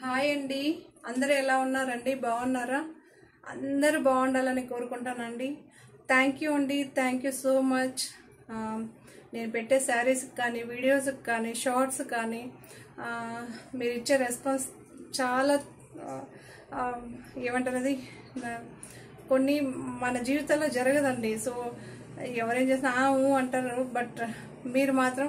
Hi అండి, అందరూ ఎలా ఉన్నారండి? బాగున్నారా? అందరూ బాగుండాలని కోరుకుంటానండి. థ్యాంక్ యూ అండి, థ్యాంక్ యూ సో మచ్. నేను పెట్టే శారీస్కి కానీ, వీడియోస్కి కానీ, షార్ట్స్ కానీ మీరు ఇచ్చే రెస్పాన్స్ చాలా ఏమంటారు, అది కొన్ని మన జీవితంలో జరగదండి. సో ఎవరేం చేసినా అంటారు, బట్ మీరు మాత్రం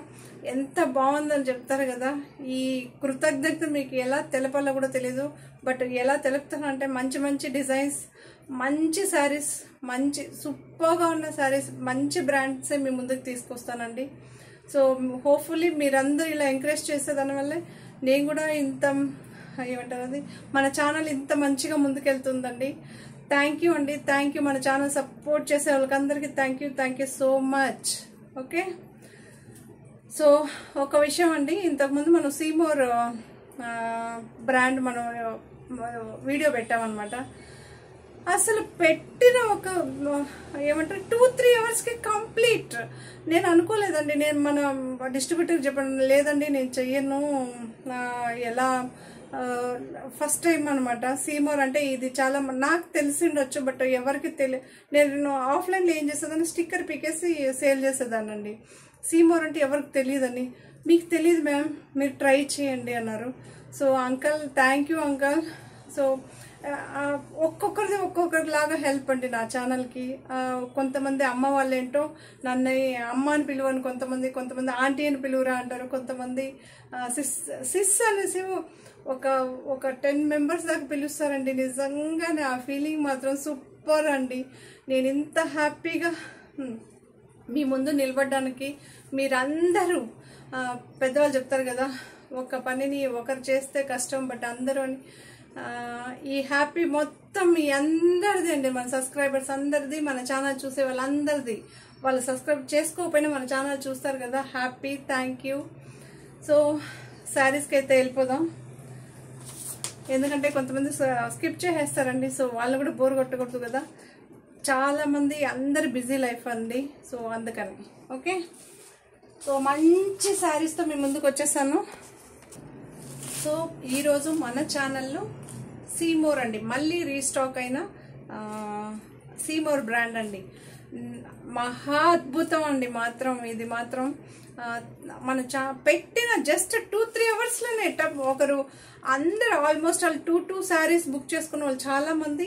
ఎంత బాగుందని చెప్తారు కదా. ఈ కృతజ్ఞత మీకు ఎలా తెలపాలో కూడా తెలీదు, బట్ ఎలా తెలుపుతానంటే మంచి మంచి డిజైన్స్, మంచి శారీస్, మంచి సూపర్గా ఉన్న శారీస్, మంచి బ్రాండ్సే మీ ముందుకు తీసుకొస్తానండి. సో హోప్ఫుల్లీ మీరందరూ ఇలా ఎంకరేజ్ చేసే దానివల్లే నేను కూడా ఇంత ఏమంటారు, అది మన ఛానల్ ఇంత మంచిగా ముందుకెళ్తుందండి. థ్యాంక్ యూ అండి, థ్యాంక్ యూ. మన ఛానల్ సపోర్ట్ చేసే వాళ్ళకందరికీ thank you so much. Okay, so ఒక విషయం అండి, ఇంతకుముందు మనం సీమోర్ బ్రాండ్ మనం వీడియో పెట్టామన్నమాట. అసలు పెట్టిన ఒక ఏమంటారు 2-3 అవర్స్కి కంప్లీట్. నేను అనుకోలేదండి, నేను మన డిస్ట్రిబ్యూటర్కి చెప్పాను, లేదండి నేను చెయ్యను, ఎలా ఫస్ట్ టైం అనమాట. సీమోర్ అంటే ఇది చాలా నాకు తెలిసి ఉండొచ్చు, బట్ ఎవరికి నేను ఆఫ్లైన్లో ఏం చేసేదాన్ని, స్టిక్కర్ పీకేసి సేల్ చేసేదానండి. సీమోర్ అంటే ఎవరికి తెలియదని. మీకు తెలియదు మ్యామ్, మీరు ట్రై చేయండి అన్నారు. So uncle, thank you uncle. So ఒక్కొక్కరిది ఒక్కొక్కరిలాగా హెల్ప్ అండి నా ఛానల్కి. కొంతమంది అమ్మ వాళ్ళు ఏంటో నన్ను అమ్మ అని పిలువని, కొంతమంది ఆంటీ అని పిలువురా అంటారు, కొంతమంది సిస్ అనేసి ఒక 10 మెంబర్స్ దాకా పిలుస్తారండి. నిజంగానే ఆ ఫీలింగ్ మాత్రం సూపర్ అండి. నేను ఇంత హ్యాపీగా మీ ముందు నిలబడడానికి మీరందరూ, పెద్దవాళ్ళు చెప్తారు కదా, ఒక పనిని ఒకరు చేస్తే కష్టం, బట్ అందరూ అని. ఈ హ్యాపీ మొత్తం మీ అందరిది అండి, మన సబ్స్క్రైబర్స్ అందరిది, మన ఛానల్ చూసే వాళ్ళందరిది. వాళ్ళు సబ్స్క్రైబ్ చేసుకోకపోయినా మన ఛానల్ చూస్తారు కదా. Happy, thank you. సో శారీస్కి అయితే వెళ్ళిపోదాం, ఎందుకంటే కొంతమంది స్కిప్ చేసేస్తారండి. సో వాళ్ళు కూడా బోర్ కొట్టకూడదు కదా, చాలా మంది అందరు బిజీ లైఫ్ అండి. సో అందుకని ఓకే. సో మంచి శారీస్తో మీ ముందుకు వచ్చేసాను. సో ఈరోజు మన ఛానల్లో సీమోర్ అండి, మళ్ళీ రీస్టాక్ అయిన సీమోర్ బ్రాండ్ అండి. మహా అద్భుతం అండి. మాత్రం ఇది మాత్రం మన పెట్టిన జస్ట్ 2-3 అవర్స్లోనే ఒకరు అందరు ఆల్మోస్ట్ ఆల్ 2 శారీస్ బుక్ చేసుకున్న వాళ్ళు చాలా మంది,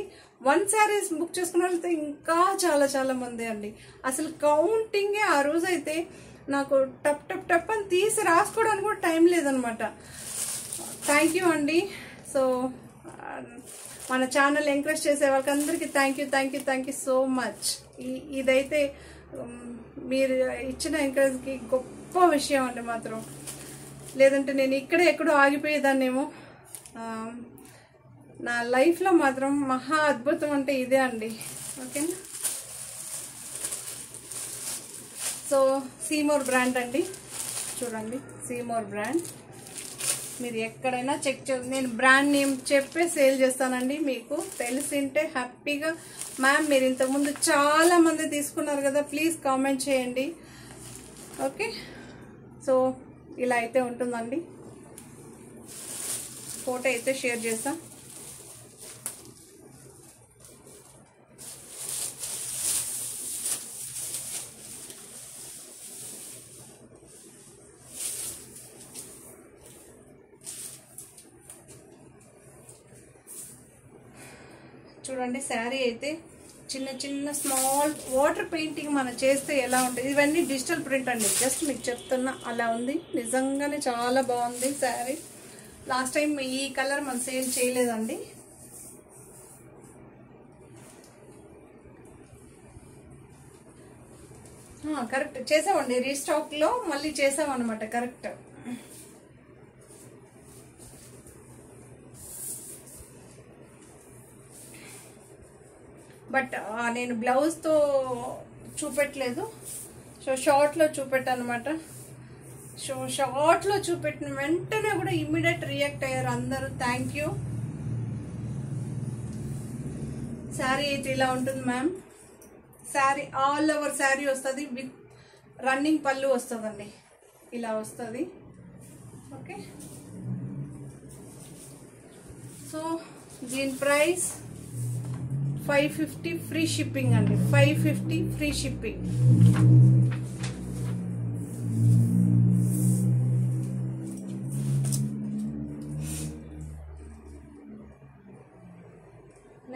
1 శారీస్ బుక్ చేసుకున్న వాళ్ళతో ఇంకా చాలా మంది అండి. అసలు కౌంటింగే ఆ రోజు అయితే నాకు టప్ అని తీసి రాసుకోవడానికి కూడా టైం లేదనమాట. థ్యాంక్ యూ అండి. సో మన ఛానల్ ఎంకరేజ్ చేసే వాళ్ళకందరికీ థ్యాంక్ యూ సో మచ్. ఇదైతే మీరు ఇచ్చిన ఎంకరేజ్కి గొప్ప విషయం అండి మాత్రం. లేదంటే నేను ఎక్కడో ఆగిపోయేదాన్నేమో. నా లైఫ్లో మాత్రం మహా అద్భుతం అంటే ఇదే అండి. ఓకేనా. సో సీమోర్ బ్రాండ్ అండి, చూడండి, సీమోర్ బ్రాండ్. మీరు ఎక్కడైనా చెక్ నేను బ్రాండ్ నేమ్ చెప్పే సేల్ చేస్తానండి. మీకు తెలిసింటే హ్యాపీగా, మ్యామ్ మీరు ఇంతకుముందు చాలా మంది తీసుకున్నారు కదా, ప్లీజ్ కామెంట్ చేయండి. ఓకే, సో ఇలా అయితే ఉంటుందండి. ఫోటో అయితే షేర్ చేస్తా. చూడండి, శారీ అయితే చిన్న స్మాల్ వాటర్ పెయింటింగ్ మనం చేస్తే ఎలా ఉంటుంది. ఇవన్నీ డిజిటల్ ప్రింట్ అండి, జస్ట్ మీకు చెప్తున్నా, అలా ఉంది. నిజంగానే చాలా బాగుంది శారీ. లాస్ట్ టైం ఈ కలర్ మనం సేల్ చేయలేదండి. కరెక్ట్ చేసామండి, రీస్టాక్లో మళ్ళీ చేసామన్నమాట. కరెక్ట్. బట్ నేను బ్లౌజ్తో చూపెట్టలేదు, సో షార్ట్లో చూపెట్టాను అనమాట. సో షార్ట్లో చూపెట్టిన వెంటనే కూడా ఇమ్మీడియట్ రియాక్ట్ అయ్యారు అందరూ. Thank you. శారీ అయితే ఇలా ఉంటుంది ma'am. Sari all over sari వస్తుంది, విత్ రన్నింగ్ పళ్ళు వస్తుందండి, ఇలా వస్తుంది. ఓకే, దీని ప్రైస్ 550 ఫ్రీ షిప్పింగ్ అండి. 550 ఫ్రీ షిప్పింగ్.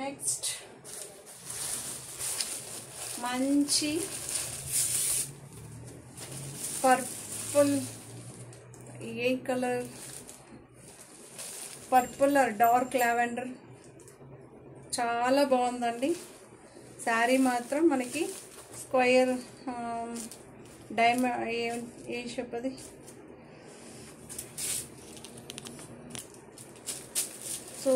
నెక్స్ట్ మంచి purple, A colour, purple or dark lavender, చాలా బాగుందండి. శారీ మాత్రం మనకి స్క్వేర్ ఏ షేప్ అది, సో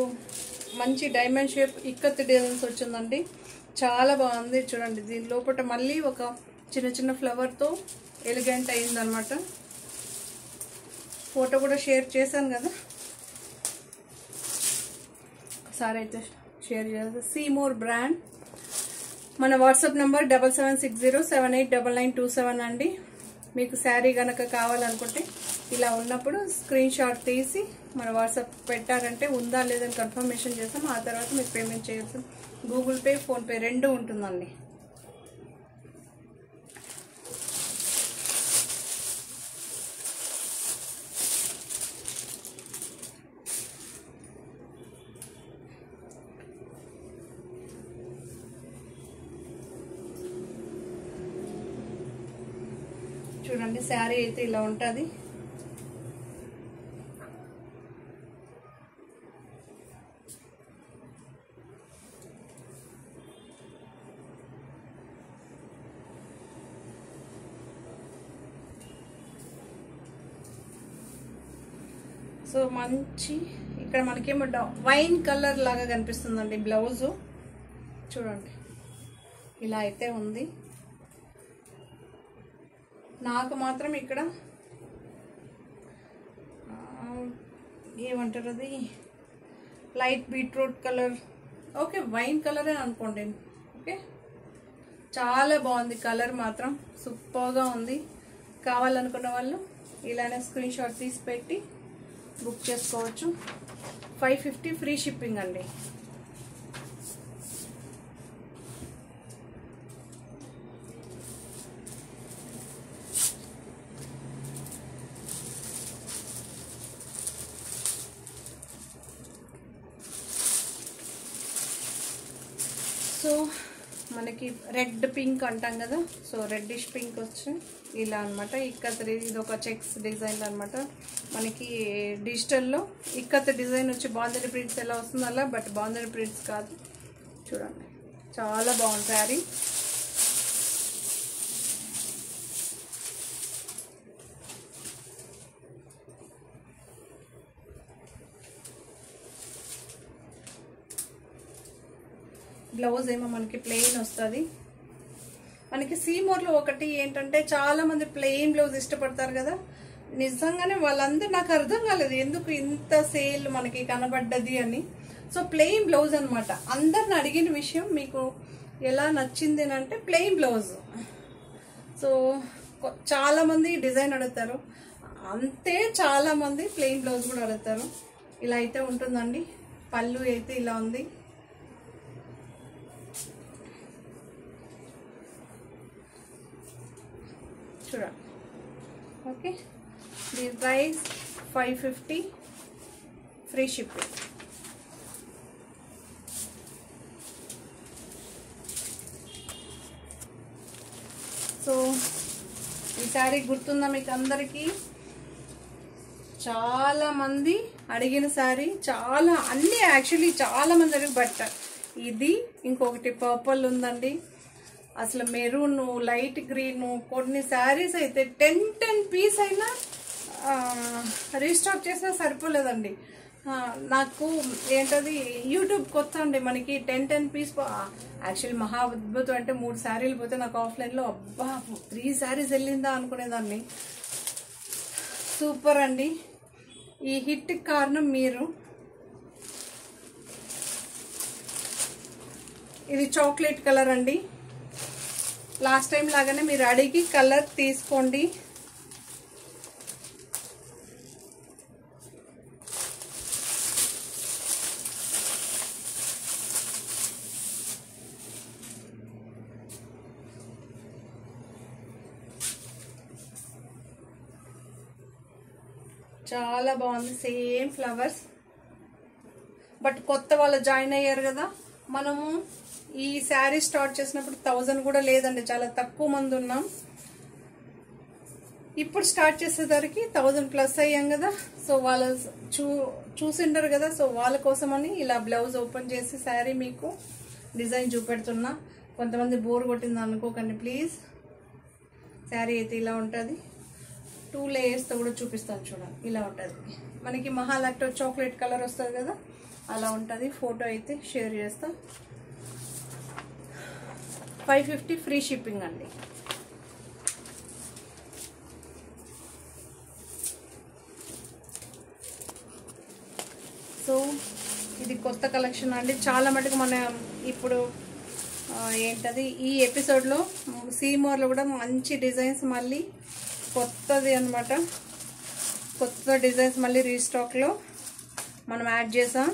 మంచి డైమండ్ షేప్ ఇక్కత్ డిజైన్స్ వచ్చిందండి. చాలా బాగుంది చూడండి. దీని లోపల మళ్ళీ ఒక చిన్న చిన్న ఫ్లవర్తో ఎలిగెంట్ అయిందనమాట. ఫోటో కూడా షేర్ చేశాను కదా, ఒకసారి అయితే షేర్ చేస్తాను. సీమోర్ బ్రాండ్. మన వాట్సాప్ నెంబర్ 7760789927 అండి. మీకు శారీ కనుక కావాలనుకుంటే ఇలా ఉన్నప్పుడు స్క్రీన్ షాట్ తీసి మన వాట్సాప్ పెట్టారంటే ఉందా లేదని కన్ఫర్మేషన్ చేస్తాం. ఆ తర్వాత మీకు పేమెంట్ చేయొచ్చు. గూగుల్ పే, ఫోన్పే రెండు ఉంటుందండి. చూడండి శారీ అయితే ఇలా ఉంటుంది. సో మంచి ఇక్కడ మనకేమో వైన్ కలర్ లాగా కనిపిస్తుందండి బ్లౌజు. చూడండి ఇలా అయితే ఉంది. నాకు మాత్రం ఇక్కడ ఏమంటారు అది, light beetroot colour, okay wine కలరే అనుకోండి. ఓకే చాలా బాగుంది కలర్ మాత్రం, సూపర్గా ఉంది. కావాలనుకున్న వాళ్ళు ఇలానే స్క్రీన్ షాట్ తీసి పెట్టి బుక్ చేసుకోవచ్చు. 550 ఫ్రీ షిప్పింగ్ అండి. సో మనకి రెడ్ పింక్ అంటాం కదా, సో రెడ్డిష్ పింక్ వచ్చి ఇలా అనమాట. ఇక్కత్ ఇది ఒక చెక్స్ డిజైన్ అనమాట. మనకి డిజిటల్లో ఇక్కత్ డిజైన్ వచ్చి బాంధని ప్రింట్స్ ఎలా వస్తుంది అలా, బట్ బాంధని ప్రింట్స్ కాదు. చూడండి చాలా బాగుంది శారీ. బ్లౌజ్ ఏమో మనకి ప్లెయిన్ వస్తుంది. మనకి సీమోర్లో ఒకటి ఏంటంటే చాలా మంది ప్లెయిన్ బ్లౌజ్ ఇష్టపడతారు కదా, నిజంగానే వాళ్ళందరూ నాకు అర్థం కాలేదు ఎందుకు ఇంత సేల్ మనకి కనబడ్డది అని. సో ప్లెయిన్ బ్లౌజ్ అనమాట. అందరిని అడిగిన విషయం మీకు ఎలా నచ్చింది అంటే ప్లెయిన్ బ్లౌజ్. సో చాలా మంది డిజైన్ అడుగుతారు, అంతే చాలా మంది ప్లెయిన్ బ్లౌజ్ కూడా అడుగుతారు. ఇలా అయితే ఉంటుందండి. పళ్ళు అయితే ఇలా ఉంది. చూడండి ఓకే. దీని ప్రైస్ 550 ఫ్రీ షిప్పింగ్. సో ఈ శారీ గుర్తుందా మీకు అందరికీ? చాలా మంది అడిగిన శారీ, చాలా అన్ని యాక్చువల్లీ చాలా మంది అడిగి, బట్ ఇది ఇంకొకటి పర్పుల్ ఉందండి, అసలు మెరూన్, లైట్ గ్రీన్, కొన్ని శారీస్ అయితే 10 పీస్ అయినా రీస్టాక్ చేసినా సరిపోలేదండి. నాకు ఏంటది యూట్యూబ్ కొత్త అండి మనకి. 10 పీస్ యాక్చువల్లీ మహా అద్భుతం అంటే 3 శారీలు పోతే నాకు ఆఫ్లైన్లో అబ్బా 3 శారీస్ వెళ్ళిందా అనుకునేదాన్ని. సూపర్ అండి. ఈ హిట్ కారణం మీరు. ఇది చాక్లెట్ కలర్ అండి. లాస్ట్ టైం లాగానే మీరు అడిగి కలర్ తీసుకోండి. చాలా బాగుంది, సేమ్ ఫ్లవర్స్. బట్ కొత్త వాళ్ళు జాయిన్ అయ్యారు కదా, మనము ఈ శారీ స్టార్ట్ చేసినప్పుడు 1000 కూడా లేదండి, చాలా తక్కువ మంది ఉన్నాం. ఇప్పుడు స్టార్ట్ చేసేసరికి 1000+ అయ్యాం కదా. సో వాళ్ళు చూసిండరు కదా, సో వాళ్ళ కోసమని ఇలా బ్లౌజ్ ఓపెన్ చేసి శారీ మీకు డిజైన్ చూపెడుతున్నా. కొంతమంది బోర్ కొట్టింది అనుకోకండి ప్లీజ్. శారీ అయితే ఇలా ఉంటుంది, 2 లేయర్స్తో కూడా చూపిస్తాను చూడండి. ఇలా ఉంటుంది మనకి. మహాలక్టో చాక్లెట్ కలర్ వస్తుంది కదా, అలా ఉంటుంది. ఫోటో అయితే షేర్ చేస్తా. 550 ఫ్రీ షిప్పింగ్ అండి. సో ఇది కొత్త కలెక్షన్ అండి. చాలా మటుకు మన ఇప్పుడు ఏంటది ఈ ఎపిసోడ్లో సీమోర్లో కూడా మంచి డిజైన్స్ మళ్ళీ కొత్తది అనమాట. కొత్త డిజైన్స్ మళ్ళీ రీస్టాక్లో మనం యాడ్ చేసాం.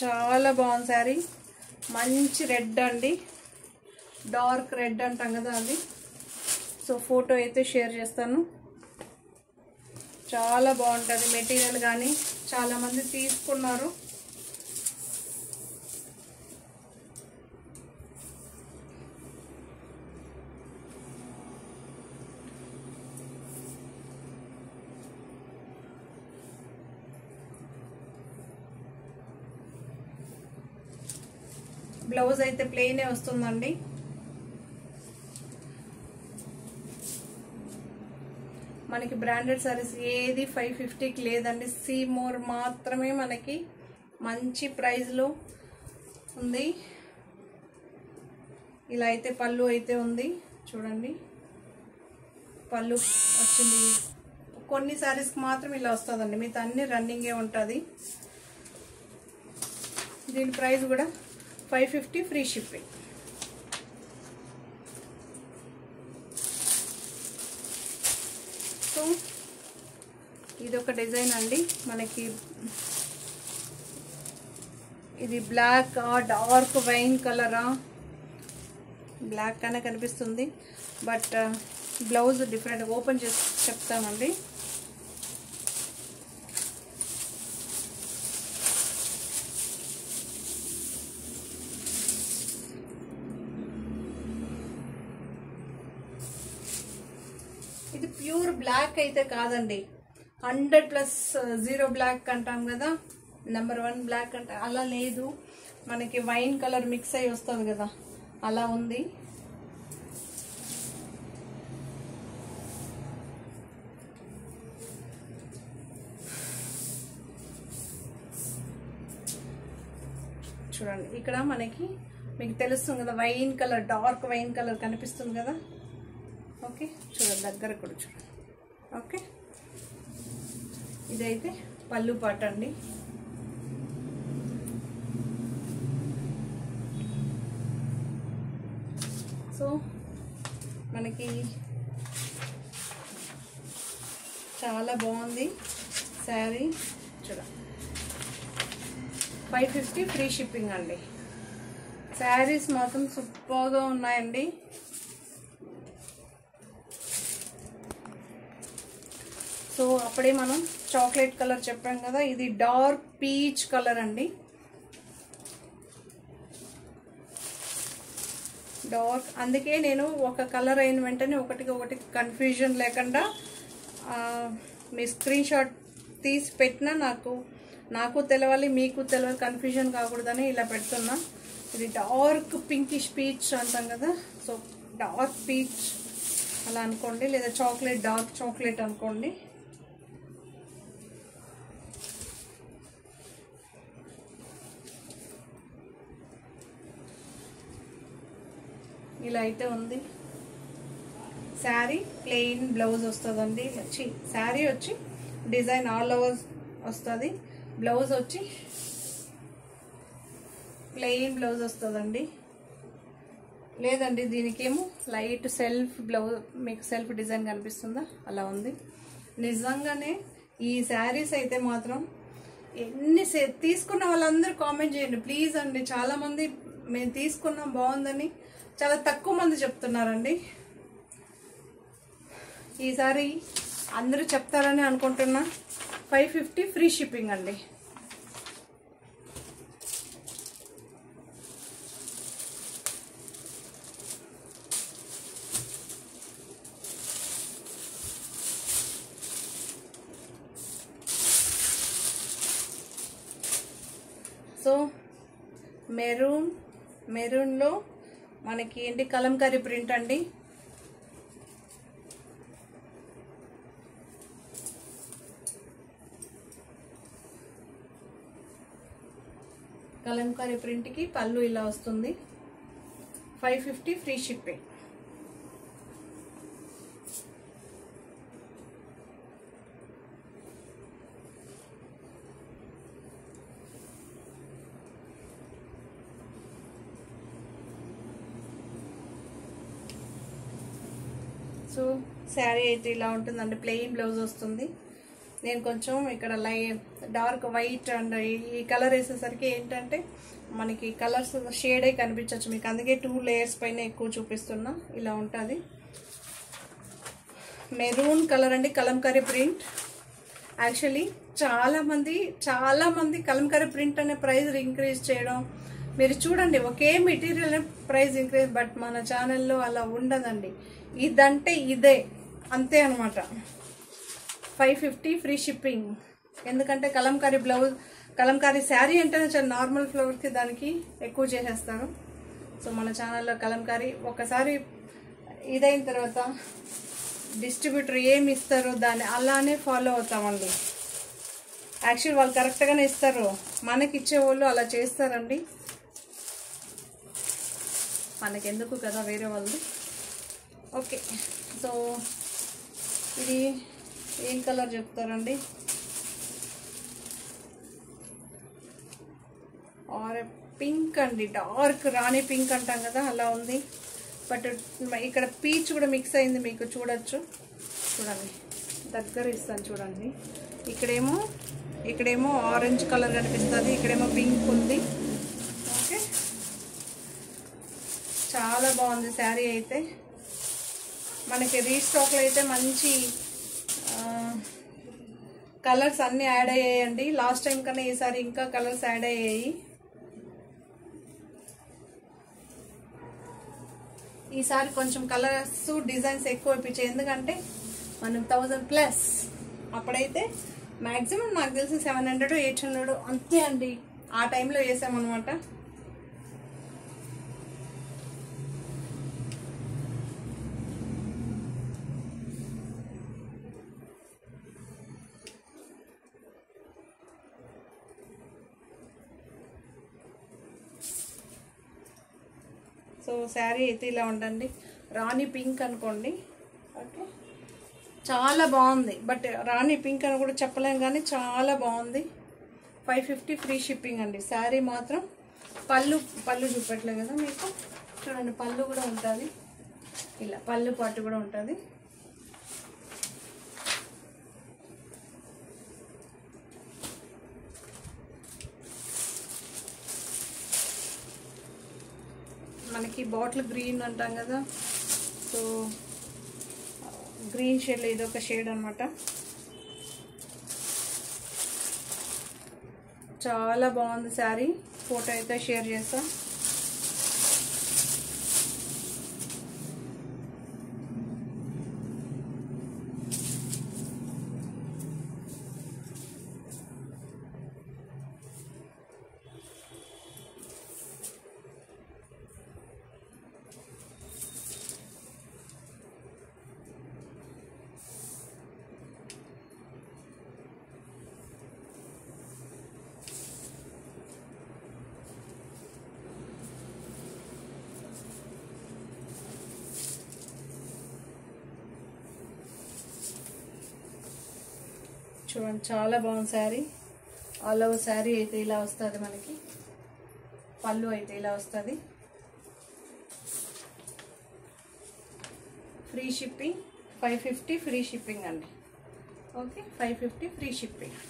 చాలా బాగుంది శారీ. మంచి రెడ్ అండి, డార్క్ రెడ్ అంటాం కదా అది. సో ఫోటో అయితే షేర్ చేస్తాను. చాలా బాగుంటుంది మెటీరియల్ కానీ, చాలామంది తీసుకున్నారు. బ్లౌజ్ అయితే ప్లెయినే వస్తుందండి. మనకి బ్రాండెడ్ సారీస్ ఏది 550కి లేదండి. సీమోర్ మాత్రమే మనకి మంచి ప్రైస్లో ఉంది. ఇలా అయితే పళ్ళు అయితే ఉంది చూడండి. పళ్ళు వచ్చింది. కొన్ని సారీస్కి మాత్రం ఇలా వస్తుందండి, మిగతా అన్ని రన్నింగే ఉంటుంది. దీని ప్రైస్ కూడా 550 ఫ్రీ షిప్పింగ్. సో ఇది ఒక డిజైన్ అండి మనకి. ఇది బ్లాక్ డార్క్ వైన్ కలరా, బ్లాక్ అనే కనిపిస్తుంది. బట్ బ్లౌజ్ డిఫరెంట్ ఓపెన్ చేసి చెప్తానండి. ఇది ప్యూర్ బ్లాక్ అయితే కాదండి, 100+0 బ్లాక్ అంటాం కదా, నెంబర్ 1 బ్లాక్ అంటే అలా లేదు. మనకి వైన్ కలర్ మిక్స్ అయ్యి వస్తుంది కదా, అలా ఉంది. చూడండి ఇక్కడ మనకి మీకు తెలుస్తుంది కదా, wine colour, dark wine colour కనిపిస్తుంది కదా. ఓకే చూడండి, దగ్గర కూడా చూడండి. ఓకే ఇదైతే పళ్ళు పాట అండి. సో మనకి చాలా బాగుంది శారీ. చూడండి 550 ఫ్రీ షిప్పింగ్ అండి. శారీస్ మాత్రం సూపర్గా ఉన్నాయండి. సో అప్పుడే మనం చాక్లెట్ కలర్ చెప్పాం కదా, ఇది డార్క్ పీచ్ కలర్ అండి. డార్క్, అందుకే నేను ఒక కలర్ అయిన వెంటనే ఒకటి కన్ఫ్యూజన్ లేకుండా మీ స్క్రీన్ షాట్ తీసి పెట్టినా నాకు తెలవాలి, మీకు తెలవాలి, కన్ఫ్యూజన్ కాకూడదని ఇలా పెడుతున్నా. ఇది డార్క్ పింకిష్ పీచ్ అంటాం కదా, సో డార్క్ పీచ్ అలా అనుకోండి, లేదా చాక్లెట్, డార్క్ చాక్లెట్ అనుకోండి. ఇలా అయితే ఉంది శారీ. ప్లెయిన్ బ్లౌజ్ వస్తుందండి. శారీ వచ్చి డిజైన్ ఆల్ ఓవర్ వస్తుంది, బ్లౌజ్ వచ్చి ప్లెయిన్ బ్లౌజ్ వస్తుందండి. లేదండి దీనికేమో లైట్ సెల్ఫ్ బ్లౌజ్, మీకు సెల్ఫ్ డిజైన్ కనిపిస్తుందా, అలా ఉంది. నిజంగానే ఈ శారీస్ అయితే మాత్రం ఎన్ని తీసుకున్న వాళ్ళందరూ కామెంట్ చేయండి ప్లీజ్ అండి. చాలామంది మేము తీసుకున్నాం బాగుందని చాలా తక్కువ మంది చెప్తున్నారండి. ఈసారి అందరూ చెప్తారని అనుకుంటున్నా. 550 ఫ్రీ షిప్పింగ్ అండి. సో మెరూన్లో మనకి ఏంటి కలంకారీ ప్రింట్ అండి. కలంకారీ ప్రింట్కి పళ్ళు ఇలా వస్తుంది. 550 ఫ్రీ షిప్పింగ్. సో శారీ అయితే ఇలా ఉంటుందండి. ప్లెయిన్ బ్లౌజ్ వస్తుంది. నేను కొంచెం ఇక్కడ డార్క్ వైట్ అండ్ ఈ కలర్ వేసేసరికి ఏంటంటే మనకి కలర్స్ షేడే కనిపించవచ్చు మీకు, అందుకే 2 లేయర్స్ పైన ఎక్కువ చూపిస్తున్నా. ఇలా ఉంటుంది. మెరూన్ కలర్ అండి, కలంకారీ ప్రింట్. యాక్చువల్లీ చాలా మంది కలంకారీ ప్రింట్ అనే ప్రైస్ ఇంక్రీజ్ చేయడం మీరు చూడండి. ఒకే మెటీరియల్ ప్రైస్ ఇంక్రీజ్, బట్ మన ఛానల్లో అలా ఉండదండి. ఇదంటే ఇదే అంతే అనమాట. 550 ఫ్రీ షిప్పింగ్. ఎందుకంటే కలంకారీ శారీ అంటే నార్మల్ ఫ్లవర్కి దానికి ఎక్కువ చేసేస్తారు. సో మన ఛానల్లో కలంకారీ ఒకసారి ఇదైన తర్వాత డిస్ట్రిబ్యూటర్ ఏమి ఇస్తారో దాన్ని అలానే ఫాలో అవుతామండి. యాక్చువల్ వాళ్ళు కరెక్ట్గానే ఇస్తారు, మనకి ఇచ్చే వాళ్ళు అలా చేస్తారండి. మనకెందుకు కదా వేరే వాళ్ళు. ఓకే, సో ఇది ఏం కలర్ చెప్తారండి? పింక్ అండి, డార్క్ రాణి పింక్ అంటాం కదా అలా ఉంది. బట్ ఇక్కడ పీచ్ కూడా మిక్స్ అయింది, మీకు చూడొచ్చు. చూడండి, దగ్గర ఇస్తాను చూడండి. ఇక్కడేమో ఆరెంజ్ కలర్ కనిపిస్తుంది, ఇక్కడేమో పింక్ ఉంది. ఓకే, చాలా బాగుంది శారీ అయితే. మనకి రీస్టాక్లో అయితే మంచి కలర్స్ అన్నీ యాడ్ అయ్యాయండి. లాస్ట్ టైం కన్నా ఈసారి ఇంకా కలర్స్ యాడ్ అయ్యాయి. ఈసారి కొంచెం కలర్స్ డిజైన్స్ ఎక్కువ ఇప్పించాయి, ఎందుకంటే మనం 1000+. అప్పుడైతే మ్యాక్సిమం నాకు తెలిసి 700 800 అంతే అండి. ఆ టైంలో వేసామన్నమాట. సో శారీ అయితే ఇలా ఉండండి. రాణి పింక్ అనుకోండి. ఓకే, చాలా బాగుంది. బట్ రాణి పింక్ అని కూడా చెప్పలేం, కానీ చాలా బాగుంది. 550 ఫ్రీ షిప్పింగ్ అండి. శారీ మాత్రం పళ్ళు చూపెట్టలే కదా మీకు. చూడండి, పళ్ళు కూడా ఉంటుంది. ఇలా పళ్ళు పాటు కూడా ఉంటుంది. మనకి బాటిల్ గ్రీన్ అంటాం కదా, సో గ్రీన్ షేడ్లో ఇదొక షేడ్ అనమాట. చాలా బాగుంది శారీ. ఫోటో అయితే షేర్ చేస్తా. చూడండి, చాలా బాగుంది శారీ. ఆల్ ఓవర్ శారీ అయితే ఇలా వస్తుంది. మనకి పళ్ళు అయితే ఇలా వస్తుంది. Free shipping. 550 ఫ్రీ షిప్పింగ్ అండి. Okay, 550 free shipping.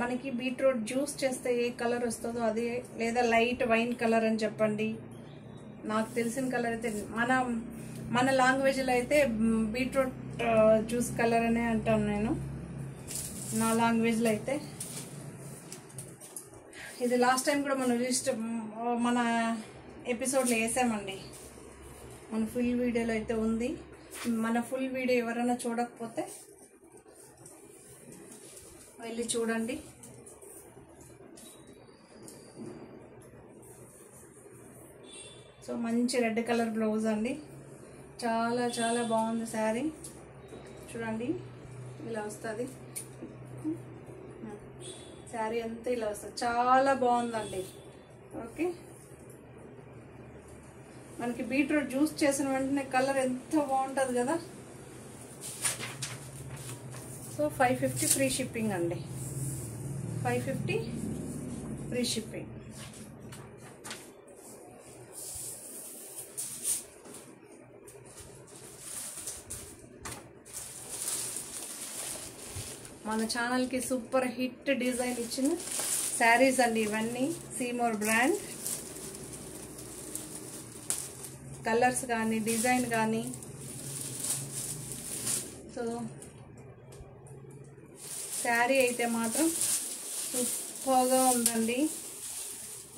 మనకి బీట్రూట్ జ్యూస్ చేస్తే ఏ కలర్ వస్తుందో అదే, లేదా లైట్ వైన్ కలర్ అని చెప్పండి. నాకు తెలిసిన కలర్ అయితే మన లాంగ్వేజ్లో అయితే బీట్రూట్ జ్యూస్ కలర్ అనే అంటాను నేను, నా లాంగ్వేజ్లో అయితే. ఇది లాస్ట్ టైం కూడా మన ఎపిసోడ్లో వేసామండి, మన ఫుల్ వీడియోలో అయితే ఉంది. మన ఫుల్ వీడియో ఎవరైనా చూడకపోతే వెళ్ళి చూడండి. సో మంచి రెడ్ కలర్ బ్లౌజ్ అండి, చాలా చాలా బాగుంది శారీ. చూడండి ఇలా వస్తుంది శారీ అంతా, ఇలా వస్తుంది, చాలా బాగుందండి. ఓకే, మనకి బీట్రూట్ జ్యూస్ చేసిన వెంటనే కలర్ ఎంత బాగుంటుంది కదా. సో 550 ఫ్రీ షిప్పింగ్ అండి, 550 ఫ్రీ షిప్పింగ్. మన ఛానల్కి సూపర్ హిట్ డిజైన్ ఇచ్చిన శారీస్ అండి ఇవన్నీ, సీమోర్ బ్రాండ్. కలర్స్ కానీ డిజైన్ కానీ, సో శారీ అయితే మాత్రం సూపర్గా ఉందండి.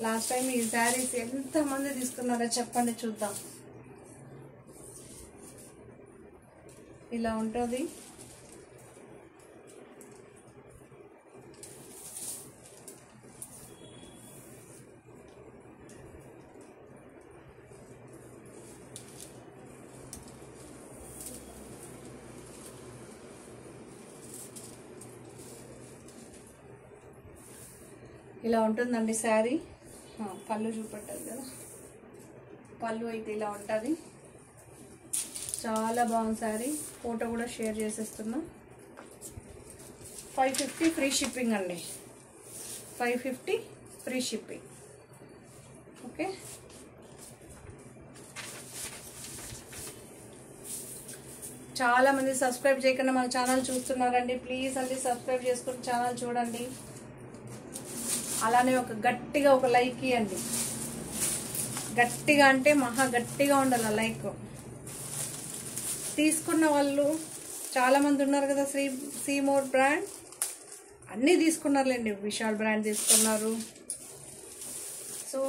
లాస్ట్ టైం ఈ శారీస్ ఎంతమంది తీసుకున్నారో చెప్పండి చూద్దాం. ఇలా ఉంటుంది. ఇలా ఉంటుందండి శారీ. పళ్ళు చూపెట్టాలి కదా, పళ్ళు అయితే ఇలా ఉంటుంది, చాలా బాగుంది శారీ. ఫోటో కూడా షేర్ చేసేస్తున్నా. 550 ఫ్రీ షిప్పింగ్ అండి, 550 ఫ్రీ షిప్పింగ్. ఓకే, చాలా మంది సబ్స్క్రైబ్ చేయకుండా మన ఛానల్ చూస్తున్నారండి. ప్లీజ్ అండి సబ్స్క్రైబ్ చేసుకుని ఛానల్ చూడండి. అలానే గట్టిగా ఒక లైక్ ఇవ్వండి. గట్టిగా అంటే మహా గట్టిగా ఉండాలి లైక్. తీసుకున్న వాళ్ళు చాలా మంది ఉన్నారు కదా, సీమోర్ బ్రాండ్ అన్నీ తీసుకున్నారులేండి. విశాల్ బ్రాండ్ తీసుకున్నారు. సో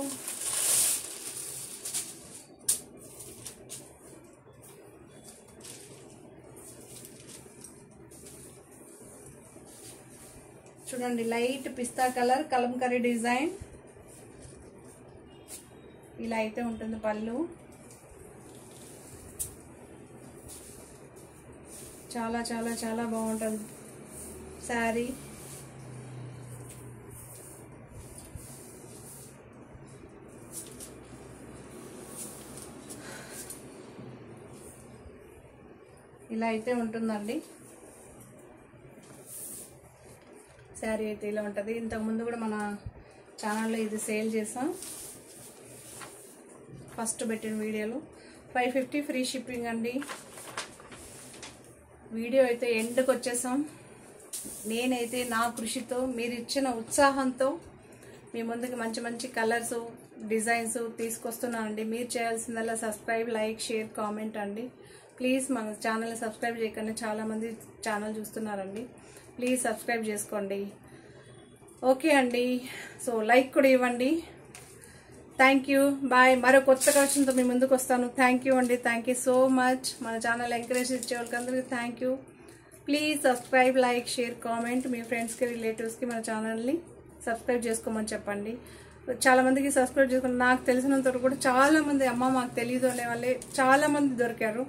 చూడండి, లైట్ పిస్తా కలర్ కలంకరీ డిజైన్, ఇలా అయితే ఉంటుంది పళ్ళు. చాలా చాలా చాలా బాగుంటుంది శారీ. ఇలా అయితే ఉంటుందండి శారీ అయితే, ఇలా ఉంటుంది. ఇంతకుముందు కూడా మన ఛానల్లో ఇది సేల్ చేసాం, ఫస్ట్ పెట్టిన వీడియోలో. 550 ఫ్రీ షిప్పింగ్ అండి. వీడియో అయితే ఎండ్కి వచ్చేసాం. నేనైతే నా కృషితో, మీరు ఇచ్చిన ఉత్సాహంతో మీ ముందుకు మంచి మంచి కలర్స్ డిజైన్స్ తీసుకొస్తున్నానండి. మీరు చేయాల్సిందల్లా సబ్స్క్రైబ్, లైక్, షేర్, కామెంట్ అండి. ప్లీజ్ మన ఛానల్ని సబ్స్క్రైబ్ చేయకుండా చాలామంది ఛానల్ చూస్తున్నారండి. ప్లీజ్ సబ్స్క్రైబ్ చేసుకోండి. ఓకే అండి, సో లైక్ కూడా ఇవ్వండి. Thank you, bye. మరో కొత్త కలెక్షన్తో మీ ముందుకు వస్తాను. థ్యాంక్ యూ అండి, థ్యాంక్ యూ సో మచ్. మన ఛానల్ ఎంకరేజ్ ఇచ్చే వాళ్ళకి అందరికీ thank you. Please subscribe, like, share, comment. మీ ఫ్రెండ్స్కి, రిలేటివ్స్కి మన ఛానల్ని సబ్స్క్రైబ్ చేసుకోమని చెప్పండి. చాలామందికి సబ్స్క్రైబ్ చేసుకుని, నాకు తెలిసినంత కూడా చాలామంది అమ్మ మాకు తెలియదు అనే వాళ్ళే చాలామంది దొరికారు.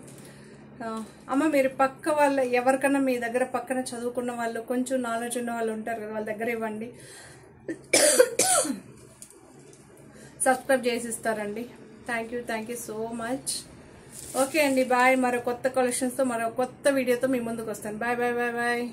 అమ్మ మీరు పక్క వాళ్ళ ఎవరికన్నా మీ దగ్గర పక్కన చదువుకున్న వాళ్ళు, కొంచెం నాలెడ్జ్ ఉన్న వాళ్ళు ఉంటారు కదా, వాళ్ళ దగ్గర ఇవ్వండి, సబ్స్క్రైబ్ చేసి ఇస్తారండి. Thank you so much. Okay అండి, బాయ్. మరో కొత్త కలెక్షన్స్తో, మరో కొత్త వీడియోతో మీ ముందుకు వస్తాను. Bye bye bye bye.